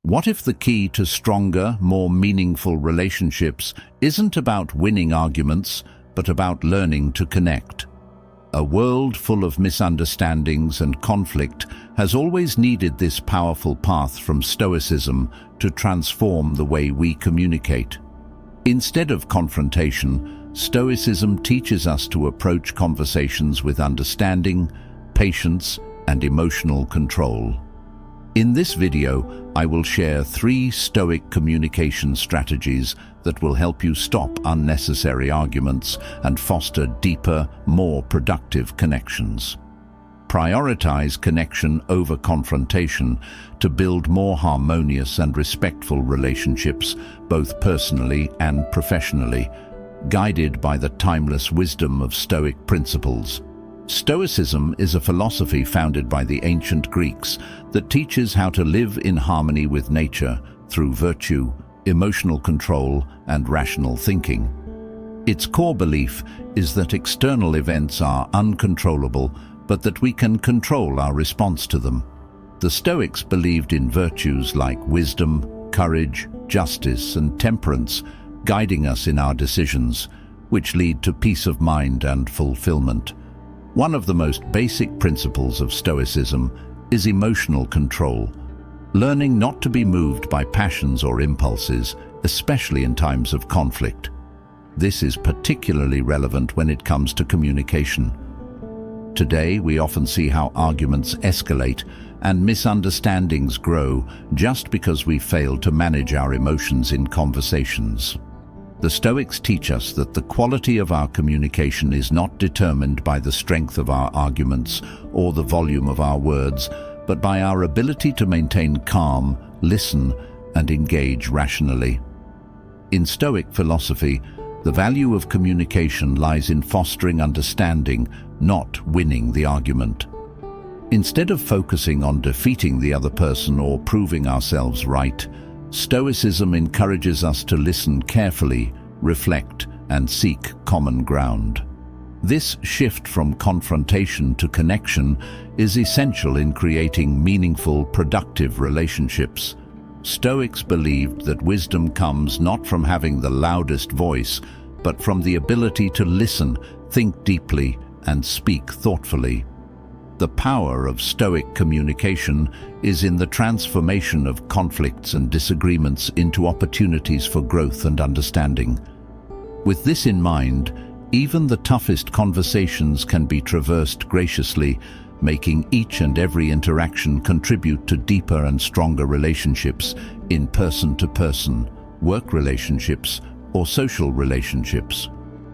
What if the key to stronger, more meaningful relationships isn't about winning arguments, but about learning to connect? A world full of misunderstandings and conflict has always needed this powerful path from Stoicism to transform the way we communicate. Instead of confrontation, Stoicism teaches us to approach conversations with understanding, patience, and emotional control. In this video, I will share 3 Stoic communication strategies that will help you stop unnecessary arguments and foster deeper, more productive connections. Prioritize connection over confrontation to build more harmonious and respectful relationships, both personally and professionally, guided by the timeless wisdom of Stoic principles. Stoicism is a philosophy founded by the ancient Greeks that teaches how to live in harmony with nature through virtue, emotional control, and rational thinking. Its core belief is that external events are uncontrollable, but that we can control our response to them. The Stoics believed in virtues like wisdom, courage, justice, and temperance, guiding us in our decisions, which lead to peace of mind and fulfillment. One of the most basic principles of Stoicism is emotional control, learning not to be moved by passions or impulses, especially in times of conflict. This is particularly relevant when it comes to communication. Today, we often see how arguments escalate and misunderstandings grow just because we fail to manage our emotions in conversations. The Stoics teach us that the quality of our communication is not determined by the strength of our arguments or the volume of our words, but by our ability to maintain calm, listen, and engage rationally. In Stoic philosophy, the value of communication lies in fostering understanding, not winning the argument. Instead of focusing on defeating the other person or proving ourselves right, Stoicism encourages us to listen carefully, reflect, and seek common ground. This shift from confrontation to connection is essential in creating meaningful, productive relationships. Stoics believed that wisdom comes not from having the loudest voice, but from the ability to listen, think deeply, and speak thoughtfully. The power of Stoic communication is in the transformation of conflicts and disagreements into opportunities for growth and understanding. With this in mind, even the toughest conversations can be traversed graciously, making each and every interaction contribute to deeper and stronger relationships in person-to-person, work relationships, or social relationships.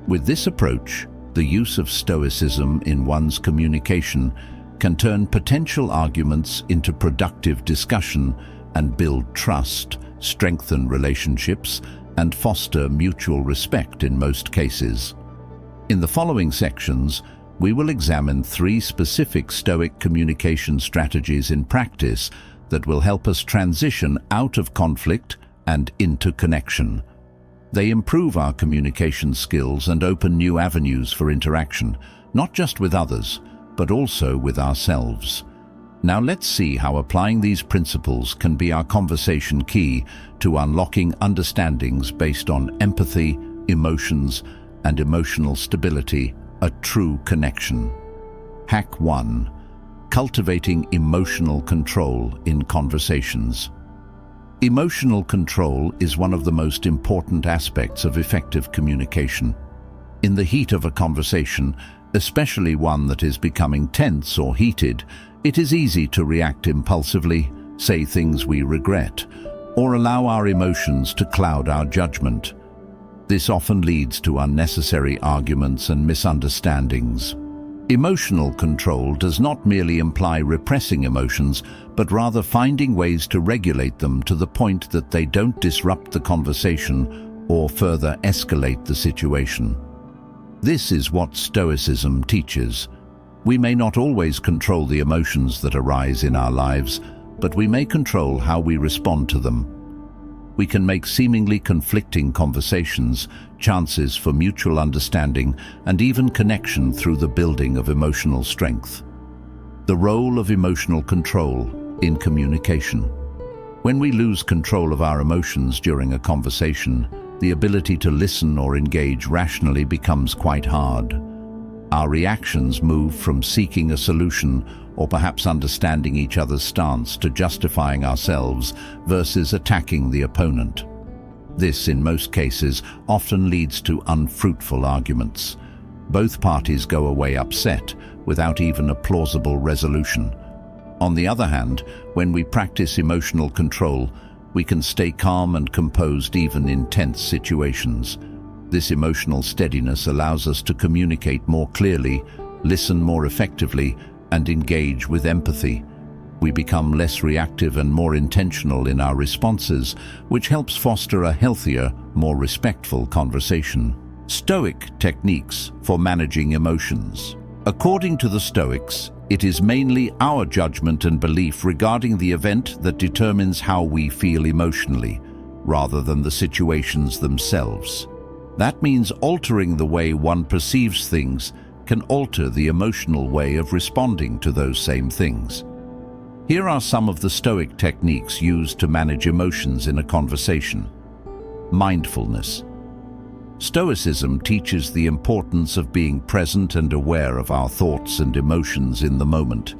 With this approach, the use of Stoicism in one's communication can turn potential arguments into productive discussion and build trust, strengthen relationships, and foster mutual respect in most cases. In the following sections, we will examine 3 specific Stoic communication strategies in practice that will help us transition out of conflict and into connection. They improve our communication skills and open new avenues for interaction, not just with others, but also with ourselves. Now let's see how applying these principles can be our conversation key to unlocking understandings based on empathy, emotions, and emotional stability, a true connection. Hack 1. Cultivating emotional control in conversations. Emotional control is one of the most important aspects of effective communication. In the heat of a conversation, especially one that is becoming tense or heated, it is easy to react impulsively, say things we regret, or allow our emotions to cloud our judgment. This often leads to unnecessary arguments and misunderstandings. Emotional control does not merely imply repressing emotions, but rather finding ways to regulate them to the point that they don't disrupt the conversation or further escalate the situation. This is what Stoicism teaches. We may not always control the emotions that arise in our lives, but we may control how we respond to them. We can make seemingly conflicting conversations chances for mutual understanding and even connection through the building of emotional strength. The role of emotional control in communication. When we lose control of our emotions during a conversation, the ability to listen or engage rationally becomes quite hard. Our reactions move from seeking a solution or perhaps understanding each other's stance to justifying ourselves versus attacking the opponent. This, in most cases, often leads to unfruitful arguments. Both parties go away upset without even a plausible resolution. On the other hand, when we practice emotional control, we can stay calm and composed even in tense situations. This emotional steadiness allows us to communicate more clearly, listen more effectively, and engage with empathy. We become less reactive and more intentional in our responses, which helps foster a healthier, more respectful conversation. Stoic techniques for managing emotions. According to the Stoics, it is mainly our judgment and belief regarding the event that determines how we feel emotionally, rather than the situations themselves. That means altering the way one perceives things can alter the emotional way of responding to those same things. Here are some of the Stoic techniques used to manage emotions in a conversation. Mindfulness. Stoicism teaches the importance of being present and aware of our thoughts and emotions in the moment.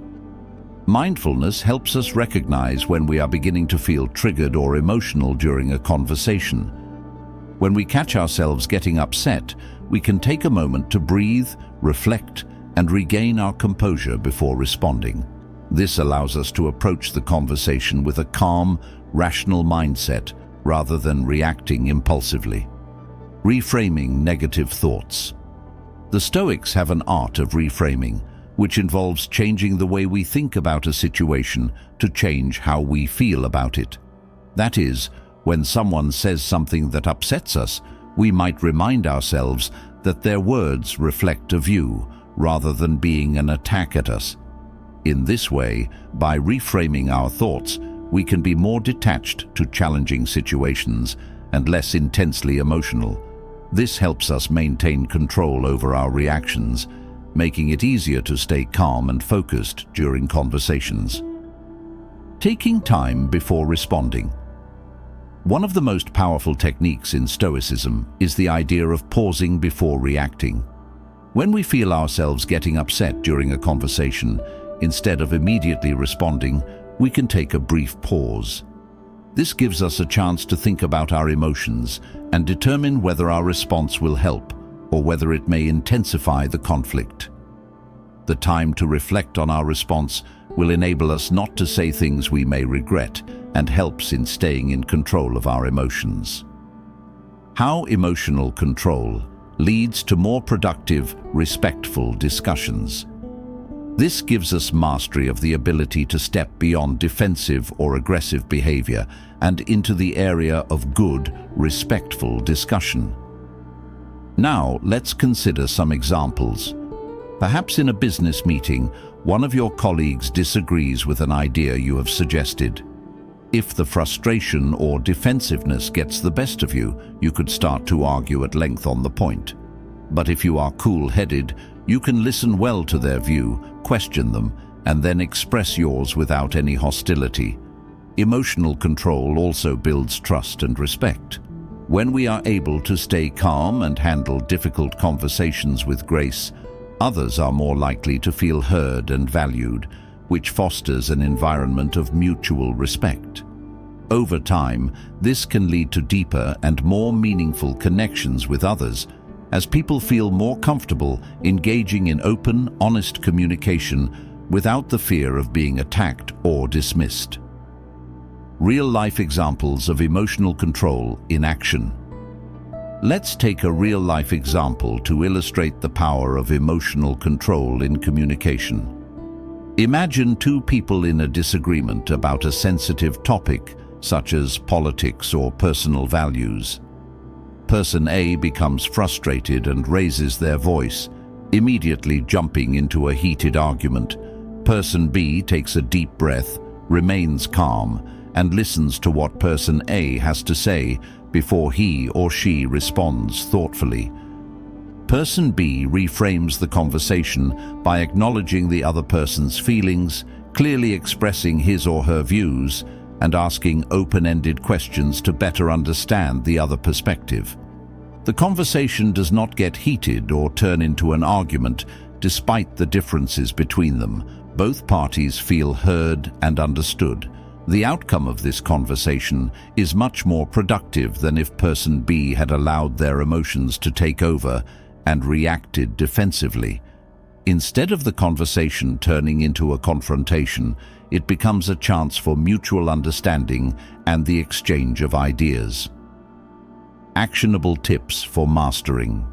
Mindfulness helps us recognize when we are beginning to feel triggered or emotional during a conversation. When we catch ourselves getting upset, we can take a moment to breathe, reflect, and regain our composure before responding. This allows us to approach the conversation with a calm, rational mindset rather than reacting impulsively. Reframing negative thoughts. The Stoics have an art of reframing, which involves changing the way we think about a situation to change how we feel about it. That is, when someone says something that upsets us, we might remind ourselves that their words reflect a view rather than being an attack at us. In this way, by reframing our thoughts, we can be more detached to challenging situations and less intensely emotional. This helps us maintain control over our reactions, making it easier to stay calm and focused during conversations. Taking time before responding. One of the most powerful techniques in Stoicism is the idea of pausing before reacting. When we feel ourselves getting upset during a conversation, instead of immediately responding, we can take a brief pause. This gives us a chance to think about our emotions and determine whether our response will help or whether it may intensify the conflict. The time to reflect on our response will enable us not to say things we may regret and helps in staying in control of our emotions. How emotional control leads to more productive, respectful discussions. This gives us mastery of the ability to step beyond defensive or aggressive behavior and into the area of good, respectful discussion. Now, let's consider some examples. Perhaps in a business meeting, one of your colleagues disagrees with an idea you have suggested. If the frustration or defensiveness gets the best of you, you could start to argue at length on the point. But if you are cool-headed, you can listen well to their view, question them, and then express yours without any hostility. Emotional control also builds trust and respect. When we are able to stay calm and handle difficult conversations with grace, others are more likely to feel heard and valued, which fosters an environment of mutual respect. Over time, this can lead to deeper and more meaningful connections with others, as people feel more comfortable engaging in open, honest communication without the fear of being attacked or dismissed. Real-life examples of emotional control in action. Let's take a real-life example to illustrate the power of emotional control in communication. Imagine two people in a disagreement about a sensitive topic, such as politics or personal values. Person A becomes frustrated and raises their voice, immediately jumping into a heated argument. Person B takes a deep breath, remains calm, and listens to what person A has to say before he or she responds thoughtfully. Person B reframes the conversation by acknowledging the other person's feelings, clearly expressing his or her views, and asking open-ended questions to better understand the other perspective. The conversation does not get heated or turn into an argument despite the differences between them. Both parties feel heard and understood. The outcome of this conversation is much more productive than if person B had allowed their emotions to take over and reacted defensively. Instead of the conversation turning into a confrontation, it becomes a chance for mutual understanding and the exchange of ideas. Actionable tips for mastering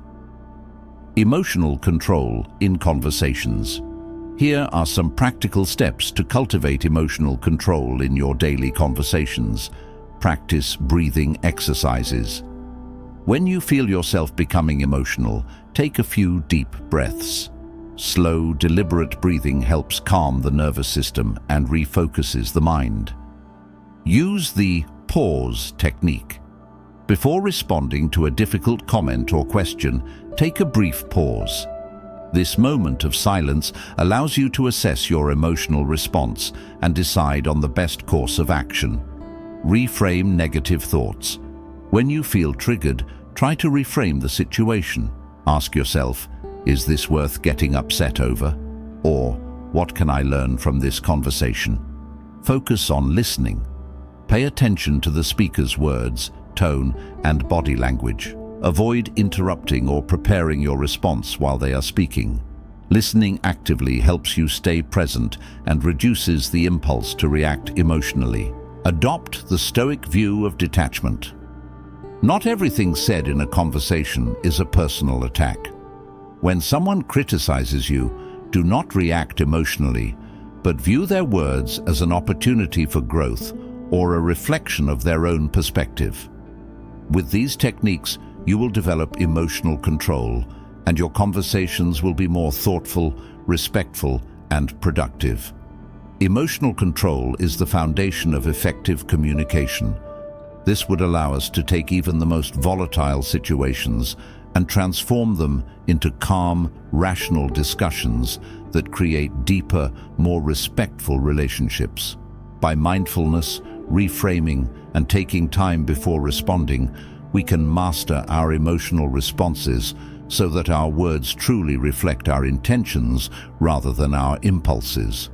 emotional control in conversations. Here are some practical steps to cultivate emotional control in your daily conversations. Practice breathing exercises. When you feel yourself becoming emotional, take a few deep breaths. Slow, deliberate breathing helps calm the nervous system and refocuses the mind. Use the pause technique. Before responding to a difficult comment or question, take a brief pause. This moment of silence allows you to assess your emotional response and decide on the best course of action. Reframe negative thoughts. When you feel triggered, try to reframe the situation. Ask yourself, is this worth getting upset over? Or, what can I learn from this conversation? Focus on listening. Pay attention to the speaker's words, tone, and body language. Avoid interrupting or preparing your response while they are speaking. Listening actively helps you stay present and reduces the impulse to react emotionally. Adopt the Stoic view of detachment. Not everything said in a conversation is a personal attack. When someone criticizes you, do not react emotionally, but view their words as an opportunity for growth or a reflection of their own perspective. With these techniques, you will develop emotional control, and your conversations will be more thoughtful, respectful, and productive. Emotional control is the foundation of effective communication. This would allow us to take even the most volatile situations and transform them into calm, rational discussions that create deeper, more respectful relationships. By mindfulness, reframing, and taking time before responding, we can master our emotional responses so that our words truly reflect our intentions rather than our impulses.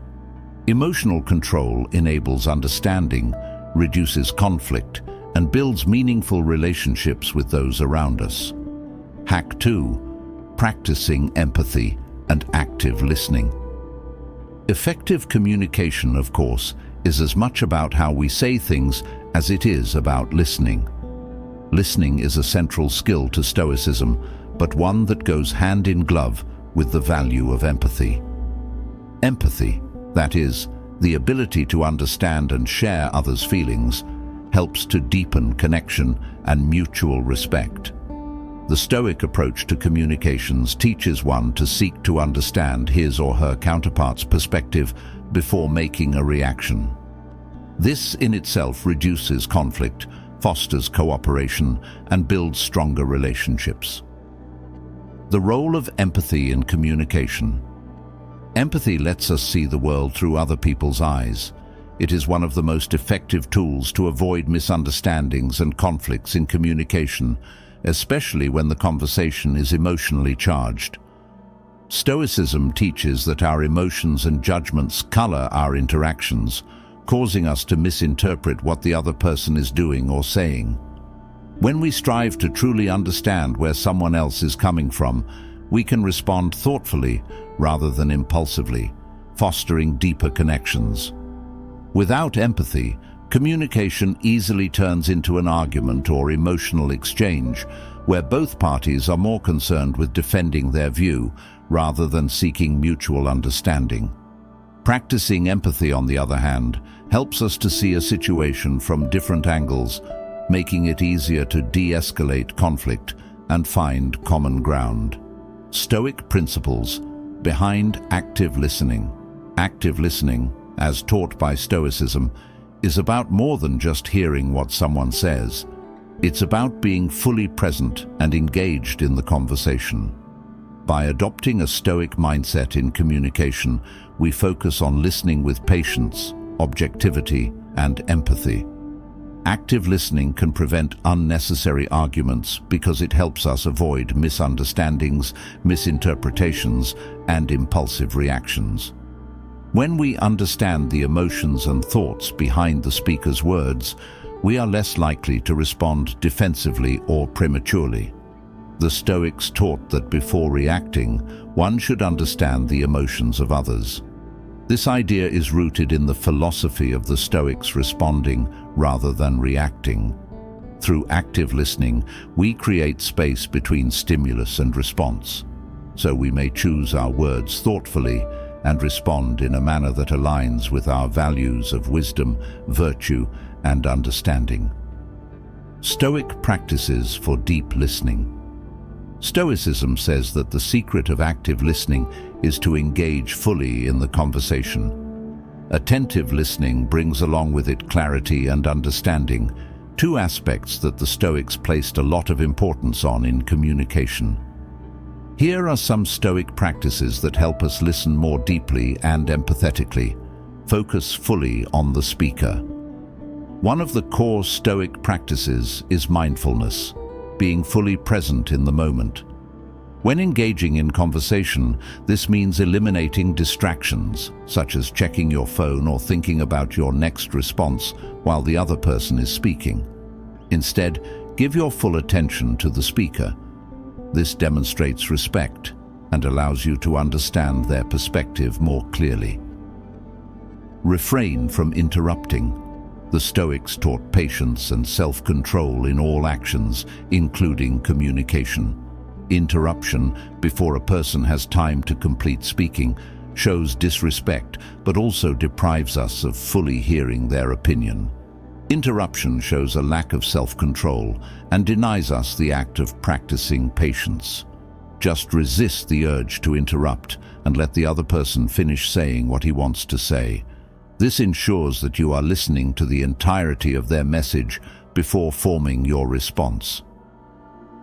Emotional control enables understanding, reduces conflict, and builds meaningful relationships with those around us. Hack 2. Practicing empathy and active listening. Effective communication, of course, is as much about how we say things as it is about listening. Listening is a central skill to Stoicism, but one that goes hand in glove with the value of empathy. Empathy, that is, the ability to understand and share others' feelings, helps to deepen connection and mutual respect. The Stoic approach to communications teaches one to seek to understand his or her counterpart's perspective before making a reaction. This in itself reduces conflict, fosters cooperation, and builds stronger relationships. The role of empathy in communication. Empathy lets us see the world through other people's eyes. It is one of the most effective tools to avoid misunderstandings and conflicts in communication, especially when the conversation is emotionally charged. Stoicism teaches that our emotions and judgments color our interactions, causing us to misinterpret what the other person is doing or saying. When we strive to truly understand where someone else is coming from, we can respond thoughtfully rather than impulsively, fostering deeper connections. Without empathy, communication easily turns into an argument or emotional exchange, where both parties are more concerned with defending their view rather than seeking mutual understanding. Practicing empathy, on the other hand, helps us to see a situation from different angles, making it easier to de-escalate conflict and find common ground. Stoic principles behind active listening. Active listening, as taught by Stoicism, is about more than just hearing what someone says. It's about being fully present and engaged in the conversation. By adopting a Stoic mindset in communication, we focus on listening with patience, objectivity, and empathy. Active listening can prevent unnecessary arguments because it helps us avoid misunderstandings, misinterpretations, and impulsive reactions. When we understand the emotions and thoughts behind the speaker's words, we are less likely to respond defensively or prematurely. The Stoics taught that before reacting, one should understand the emotions of others. This idea is rooted in the philosophy of the Stoics responding rather than reacting. Through active listening, we create space between stimulus and response, so we may choose our words thoughtfully and respond in a manner that aligns with our values of wisdom, virtue, and understanding. Stoic practices for deep listening. Stoicism says that the secret of active listening is to engage fully in the conversation. Attentive listening brings along with it clarity and understanding, two aspects that the Stoics placed a lot of importance on in communication. Here are some Stoic practices that help us listen more deeply and empathetically. Focus fully on the speaker. One of the core Stoic practices is mindfulness, being fully present in the moment. When engaging in conversation, this means eliminating distractions, such as checking your phone or thinking about your next response while the other person is speaking. Instead, give your full attention to the speaker. This demonstrates respect and allows you to understand their perspective more clearly. Refrain from interrupting. The Stoics taught patience and self-control in all actions, including communication. Interruption before a person has time to complete speaking shows disrespect, but also deprives us of fully hearing their opinion. Interruption shows a lack of self-control and denies us the act of practicing patience. Just resist the urge to interrupt and let the other person finish saying what he wants to say. This ensures that you are listening to the entirety of their message before forming your response.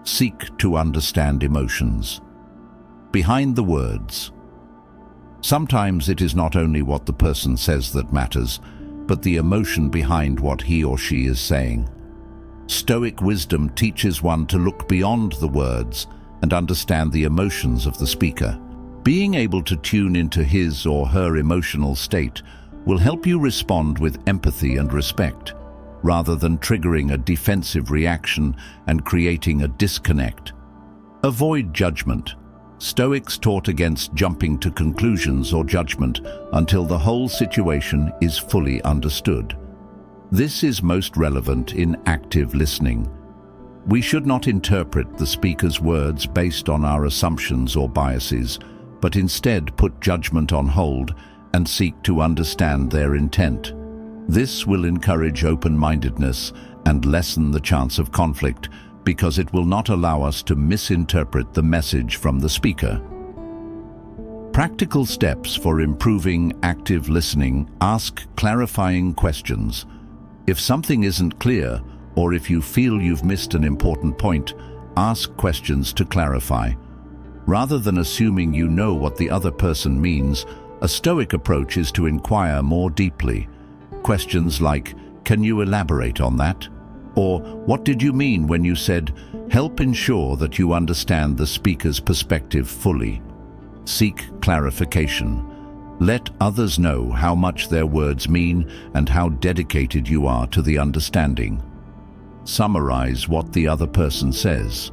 Seek to understand emotions. Behind the words. Sometimes it is not only what the person says that matters, but the emotion behind what he or she is saying. Stoic wisdom teaches one to look beyond the words and understand the emotions of the speaker. Being able to tune into his or her emotional state will help you respond with empathy and respect, rather than triggering a defensive reaction and creating a disconnect. Avoid judgment. Stoics taught against jumping to conclusions or judgment until the whole situation is fully understood. This is most relevant in active listening. We should not interpret the speaker's words based on our assumptions or biases, but instead put judgment on hold and seek to understand their intent. This will encourage open-mindedness and lessen the chance of conflict, because it will not allow us to misinterpret the message from the speaker. Practical steps for improving active listening. Ask clarifying questions. If something isn't clear, or if you feel you've missed an important point, ask questions to clarify. Rather than assuming you know what the other person means, a Stoic approach is to inquire more deeply. Questions like, "Can you elaborate on that?" Or, "What did you mean when you said?" help ensure that you understand the speaker's perspective fully. Seek clarification. Let others know how much their words mean and how dedicated you are to the understanding. Summarize what the other person says.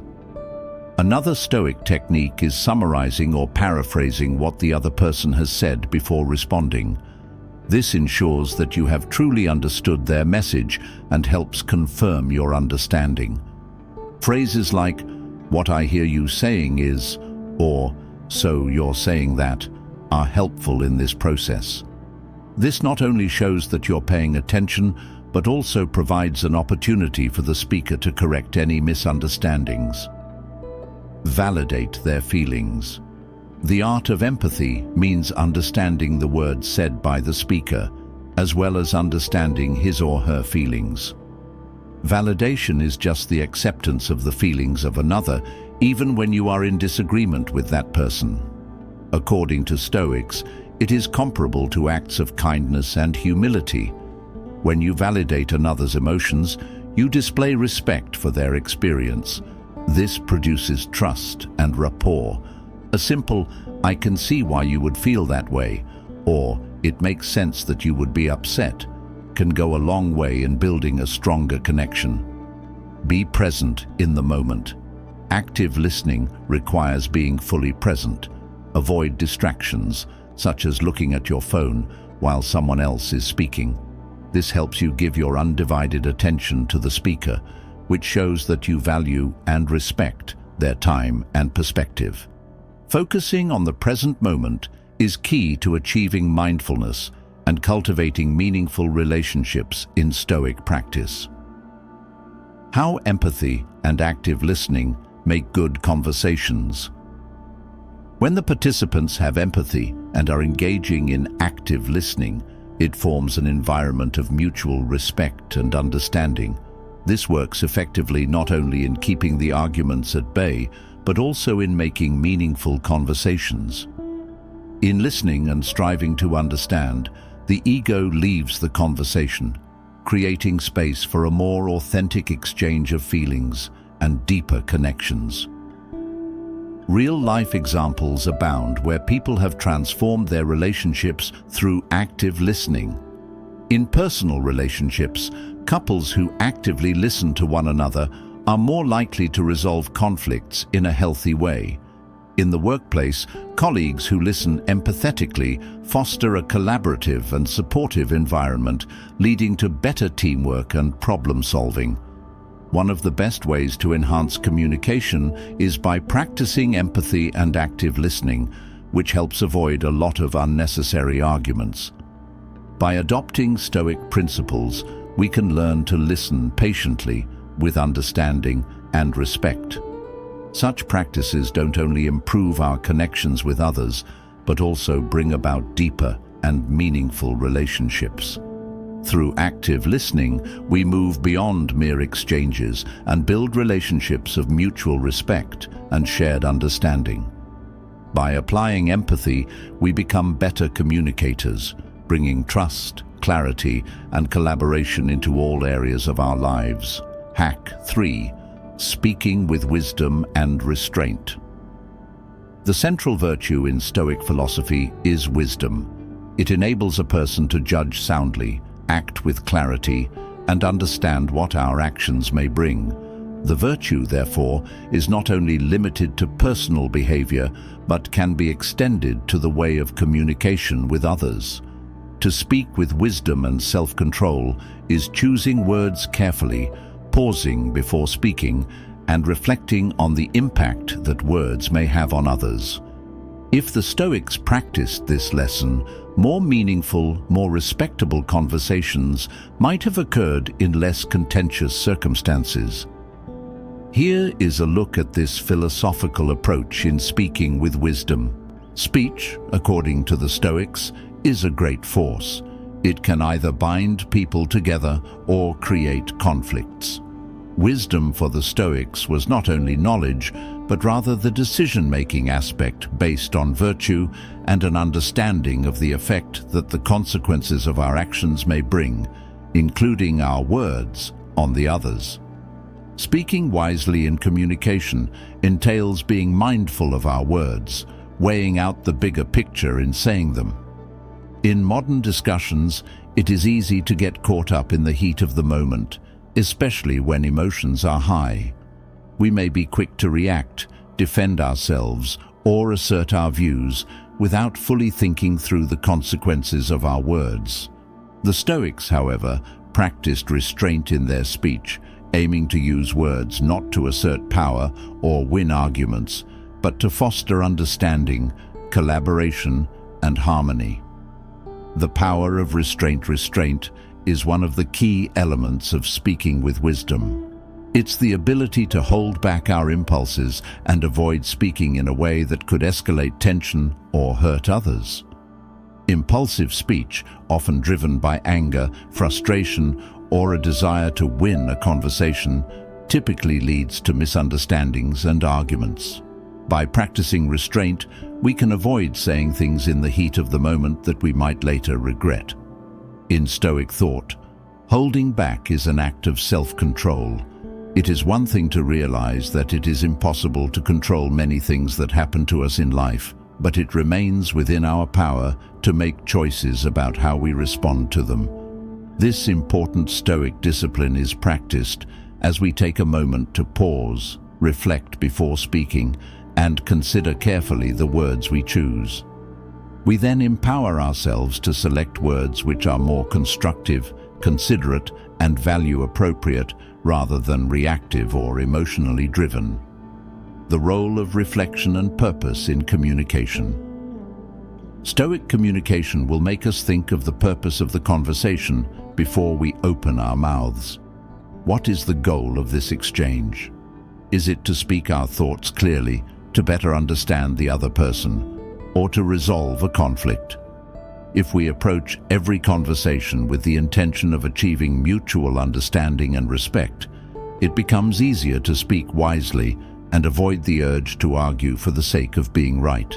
Another Stoic technique is summarizing or paraphrasing what the other person has said before responding. This ensures that you have truly understood their message and helps confirm your understanding. Phrases like, "What I hear you saying is," or "So you're saying that," are helpful in this process. This not only shows that you're paying attention, but also provides an opportunity for the speaker to correct any misunderstandings. Validate their feelings. The art of empathy means understanding the words said by the speaker, as well as understanding his or her feelings. Validation is just the acceptance of the feelings of another, even when you are in disagreement with that person. According to Stoics, it is comparable to acts of kindness and humility. When you validate another's emotions, you display respect for their experience. This produces trust and rapport. A simple, "I can see why you would feel that way," or "it makes sense that you would be upset," can go a long way in building a stronger connection. Be present in the moment. Active listening requires being fully present. Avoid distractions, such as looking at your phone while someone else is speaking. This helps you give your undivided attention to the speaker, which shows that you value and respect their time and perspective. Focusing on the present moment is key to achieving mindfulness and cultivating meaningful relationships in Stoic practice. How empathy and active listening make good conversations. When the participants have empathy and are engaging in active listening, it forms an environment of mutual respect and understanding. This works effectively not only in keeping the arguments at bay, but also in making meaningful conversations. In listening and striving to understand, the ego leaves the conversation, creating space for a more authentic exchange of feelings and deeper connections. Real-life examples abound where people have transformed their relationships through active listening. In personal relationships, couples who actively listen to one another are more likely to resolve conflicts in a healthy way. In the workplace, colleagues who listen empathetically foster a collaborative and supportive environment, leading to better teamwork and problem-solving. One of the best ways to enhance communication is by practicing empathy and active listening, which helps avoid a lot of unnecessary arguments. By adopting Stoic principles, we can learn to listen patiently, with understanding and respect. Such practices don't only improve our connections with others, but also bring about deeper and meaningful relationships. Through active listening, we move beyond mere exchanges and build relationships of mutual respect and shared understanding. By applying empathy, we become better communicators, bringing trust, clarity, and collaboration into all areas of our lives. Hack 3. Speaking with wisdom and restraint. The central virtue in Stoic philosophy is wisdom. It enables a person to judge soundly, act with clarity, and understand what our actions may bring. The virtue, therefore, is not only limited to personal behavior, but can be extended to the way of communication with others. To speak with wisdom and self-control is choosing words carefully, pausing before speaking, and reflecting on the impact that words may have on others. If the Stoics practiced this lesson, more meaningful, more respectable conversations might have occurred in less contentious circumstances. Here is a look at this philosophical approach in speaking with wisdom. Speech, according to the Stoics, is a great force. It can either bind people together or create conflicts. Wisdom for the Stoics was not only knowledge, but rather the decision-making aspect based on virtue and an understanding of the effect that the consequences of our actions may bring, including our words, on the others. Speaking wisely in communication entails being mindful of our words, weighing out the bigger picture in saying them. In modern discussions, it is easy to get caught up in the heat of the moment, especially when emotions are high. We may be quick to react, defend ourselves, or assert our views without fully thinking through the consequences of our words. The Stoics, however, practiced restraint in their speech, aiming to use words not to assert power or win arguments, but to foster understanding, collaboration, and harmony. The power of restraint is one of the key elements of speaking with wisdom. It's the ability to hold back our impulses and avoid speaking in a way that could escalate tension or hurt others. Impulsive speech, often driven by anger, frustration, or a desire to win a conversation, typically leads to misunderstandings and arguments. By practicing restraint, we can avoid saying things in the heat of the moment that we might later regret. In Stoic thought, Holding back is an act of self-control. It is one thing to realize that it is impossible to control many things that happen to us in life, but it remains within our power to make choices about how we respond to them. This important Stoic discipline is practiced as we take a moment to pause, reflect before speaking, and consider carefully the words we choose. We then empower ourselves to select words which are more constructive, considerate, and value-appropriate rather than reactive or emotionally driven. The role of reflection and purpose in communication. Stoic communication will make us think of the purpose of the conversation before we open our mouths. What is the goal of this exchange? Is it to speak our thoughts clearly, to better understand the other person, or to resolve a conflict? If we approach every conversation with the intention of achieving mutual understanding and respect, it becomes easier to speak wisely and avoid the urge to argue for the sake of being right.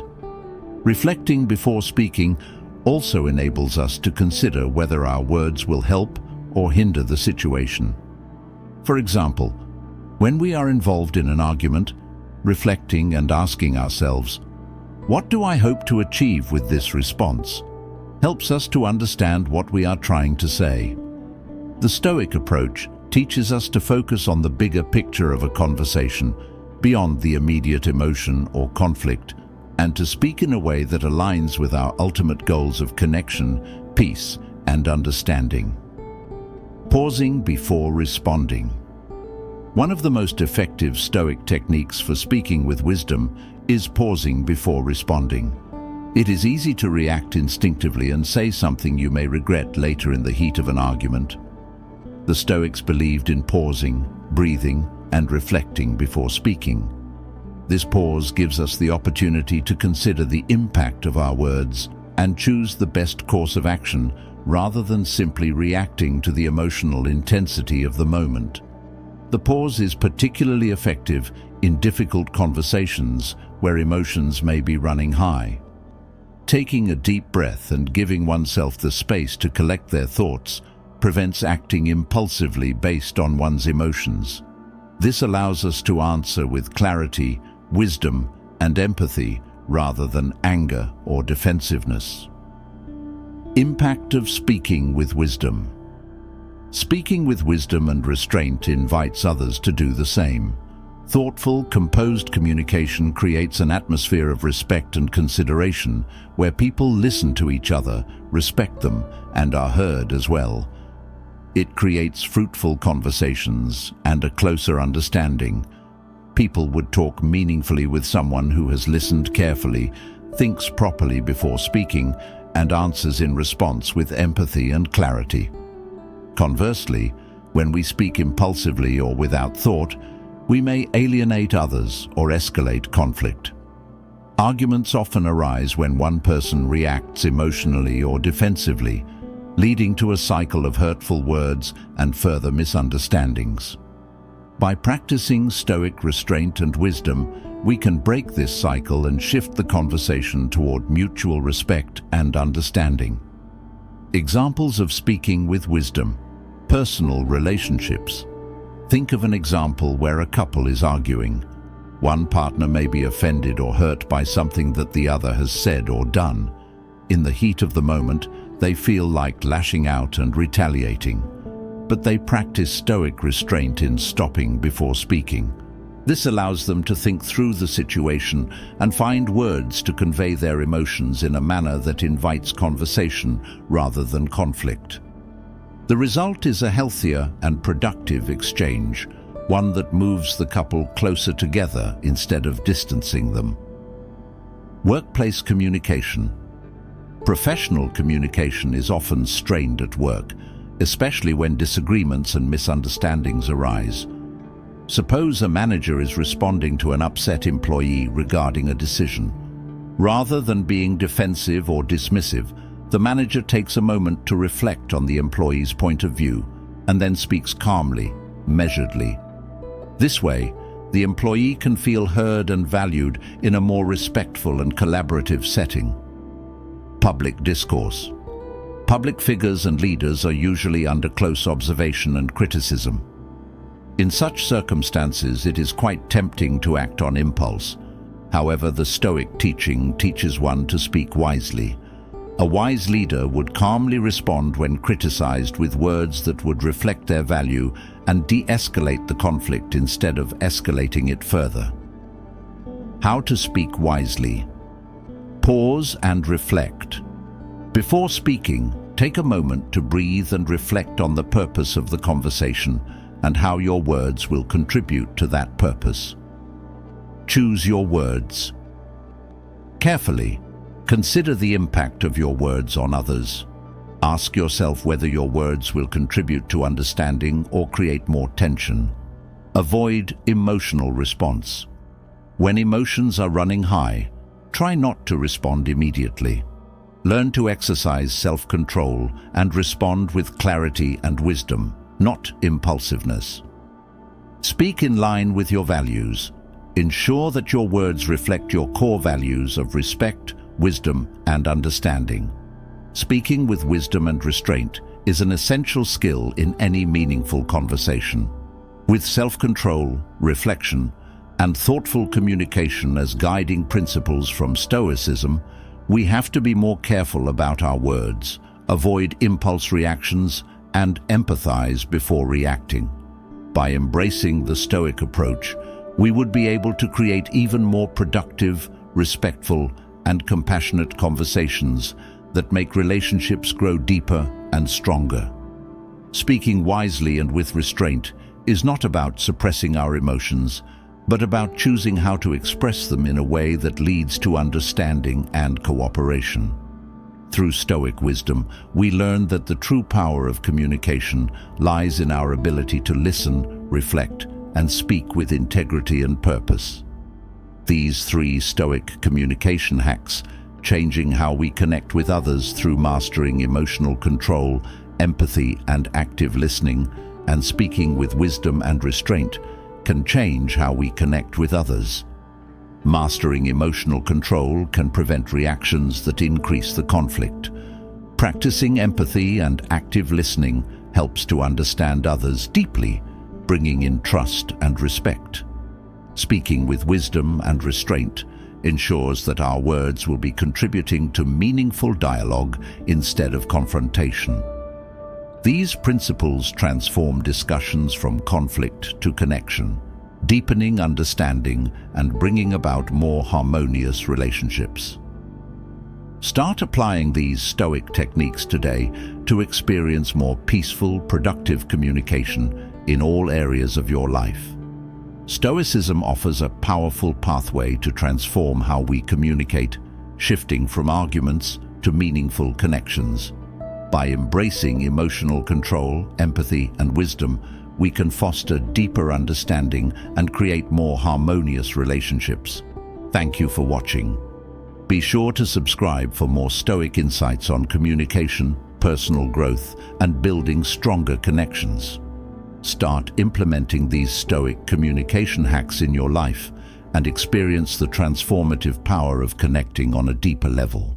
Reflecting before speaking also enables us to consider whether our words will help or hinder the situation. For example, when we are involved in an argument, reflecting and asking ourselves, "What do I hope to achieve with this response?" helps us to understand what we are trying to say. The Stoic approach teaches us to focus on the bigger picture of a conversation, beyond the immediate emotion or conflict, and to speak in a way that aligns with our ultimate goals of connection, peace, and understanding. Pausing before responding. One of the most effective Stoic techniques for speaking with wisdom is pausing before responding. It is easy to react instinctively and say something you may regret later in the heat of an argument. The Stoics believed in pausing, breathing, and reflecting before speaking. This pause gives us the opportunity to consider the impact of our words and choose the best course of action rather than simply reacting to the emotional intensity of the moment. The pause is particularly effective in difficult conversations where emotions may be running high. Taking a deep breath and giving oneself the space to collect their thoughts prevents acting impulsively based on one's emotions. This allows us to answer with clarity, wisdom, and empathy rather than anger or defensiveness. Impact of speaking with wisdom. Speaking with wisdom and restraint invites others to do the same. Thoughtful, composed communication creates an atmosphere of respect and consideration where people listen to each other, respect them, and are heard as well. It creates fruitful conversations and a closer understanding. People would talk meaningfully with someone who has listened carefully, thinks properly before speaking, and answers in response with empathy and clarity. Conversely, when we speak impulsively or without thought, we may alienate others or escalate conflict. Arguments often arise when one person reacts emotionally or defensively, leading to a cycle of hurtful words and further misunderstandings. By practicing Stoic restraint and wisdom, we can break this cycle and shift the conversation toward mutual respect and understanding. Examples of speaking with wisdom. Personal relationships. Think of an example where a couple is arguing. One partner may be offended or hurt by something that the other has said or done. In the heat of the moment, they feel like lashing out and retaliating. But they practice Stoic restraint in stopping before speaking. This allows them to think through the situation and find words to convey their emotions in a manner that invites conversation rather than conflict. The result is a healthier and productive exchange, one that moves the couple closer together instead of distancing them. Workplace communication. Professional communication is often strained at work, especially when disagreements and misunderstandings arise. Suppose a manager is responding to an upset employee regarding a decision. Rather than being defensive or dismissive, the manager takes a moment to reflect on the employee's point of view and then speaks calmly, measuredly. This way, the employee can feel heard and valued in a more respectful and collaborative setting. Public discourse. Public figures and leaders are usually under close observation and criticism. In such circumstances, it is quite tempting to act on impulse. However, the Stoic teaching teaches one to speak wisely. A wise leader would calmly respond when criticized with words that would reflect their value and de-escalate the conflict instead of escalating it further. How to speak wisely. Pause and reflect. Before speaking, take a moment to breathe and reflect on the purpose of the conversation and how your words will contribute to that purpose. Choose your words. Carefully, consider the impact of your words on others. Ask yourself whether your words will contribute to understanding or create more tension. Avoid emotional response. When emotions are running high, try not to respond immediately. Learn to exercise self-control and respond with clarity and wisdom, not impulsiveness. Speak in line with your values. Ensure that your words reflect your core values of respect, wisdom, and understanding. Speaking with wisdom and restraint is an essential skill in any meaningful conversation. With self-control, reflection, and thoughtful communication as guiding principles from Stoicism, we have to be more careful about our words, avoid impulse reactions, and empathize before reacting. By embracing the Stoic approach, we would be able to create even more productive, respectful, and compassionate conversations that make relationships grow deeper and stronger. Speaking wisely and with restraint is not about suppressing our emotions, but about choosing how to express them in a way that leads to understanding and cooperation. Through Stoic wisdom, we learn that the true power of communication lies in our ability to listen, reflect, and speak with integrity and purpose. These 3 Stoic communication hacks, changing how we connect with others through mastering emotional control, empathy and active listening, and speaking with wisdom and restraint, can change how we connect with others. Mastering emotional control can prevent reactions that increase the conflict. Practicing empathy and active listening helps to understand others deeply, bringing in trust and respect. Speaking with wisdom and restraint ensures that our words will be contributing to meaningful dialogue instead of confrontation. These principles transform discussions from conflict to connection, deepening understanding and bringing about more harmonious relationships. Start applying these Stoic techniques today to experience more peaceful, productive communication in all areas of your life. Stoicism offers a powerful pathway to transform how we communicate, shifting from arguments to meaningful connections. By embracing emotional control, empathy, and wisdom, we can foster deeper understanding and create more harmonious relationships. Thank you for watching. Be sure to subscribe for more Stoic insights on communication, personal growth, and building stronger connections. Start implementing these Stoic communication hacks in your life and experience the transformative power of connecting on a deeper level.